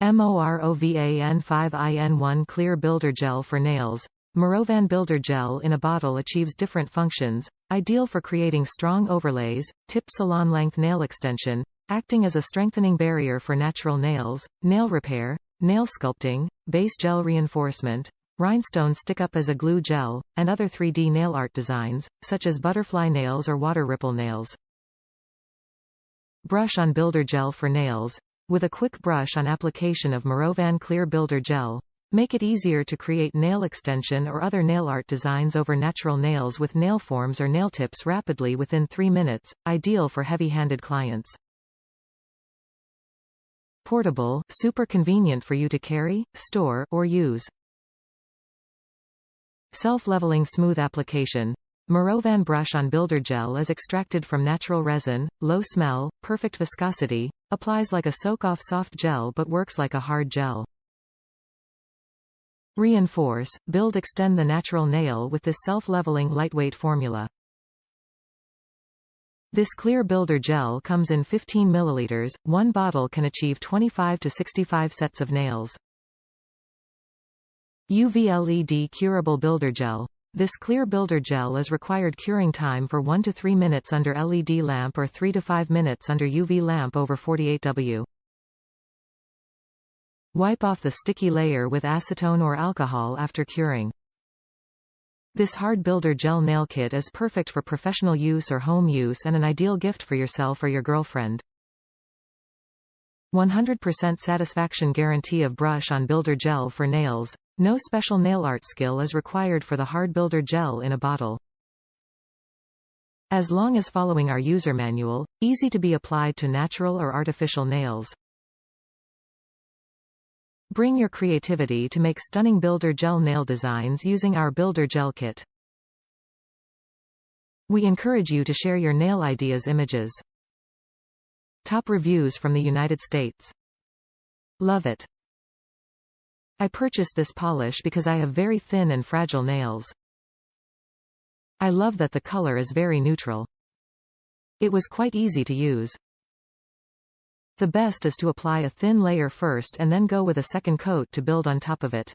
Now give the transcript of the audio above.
Morovan-5in1 Clear Builder Gel for Nails. Morovan Builder Gel in a bottle achieves different functions, ideal for creating strong overlays, tip salon-length nail extension, acting as a strengthening barrier for natural nails, nail repair, nail sculpting, base gel reinforcement, rhinestones stick-up as a glue gel, and other 3D nail art designs, such as butterfly nails or water ripple nails. Brush-on Builder Gel for Nails. With a quick brush on application of Morovan Clear Builder Gel, make it easier to create nail extension or other nail art designs over natural nails with nail forms or nail tips rapidly within 3 minutes, ideal for heavy-handed clients. Portable, super convenient for you to carry, store, or use. Self-leveling smooth application. Morovan Brush-on Builder Gel is extracted from natural resin, low smell, perfect viscosity, applies like a soak-off soft gel but works like a hard gel. Reinforce, build extend the natural nail with this self-leveling lightweight formula. This clear builder gel comes in 15 ml, one bottle can achieve 25 to 65 sets of nails. UV LED Curable Builder Gel. This clear builder gel is required curing time for 1 to 3 minutes under LED lamp or 3 to 5 minutes under UV lamp over 48W. Wipe off the sticky layer with acetone or alcohol after curing. This hard builder gel nail kit is perfect for professional use or home use and an ideal gift for yourself or your girlfriend. 100% satisfaction guarantee of Brush-on Builder Gel for Nails. No special nail art skill is required for the hard builder gel in a bottle. As long as following our user manual, easy to be applied to natural or artificial nails. Bring your creativity to make stunning builder gel nail designs using our builder gel kit. We encourage you to share your nail ideas images. Top reviews from the United States. Love it. I purchased this polish because I have very thin and fragile nails. I love that the color is very neutral. It was quite easy to use. The best is to apply a thin layer first and then go with a second coat to build on top of it.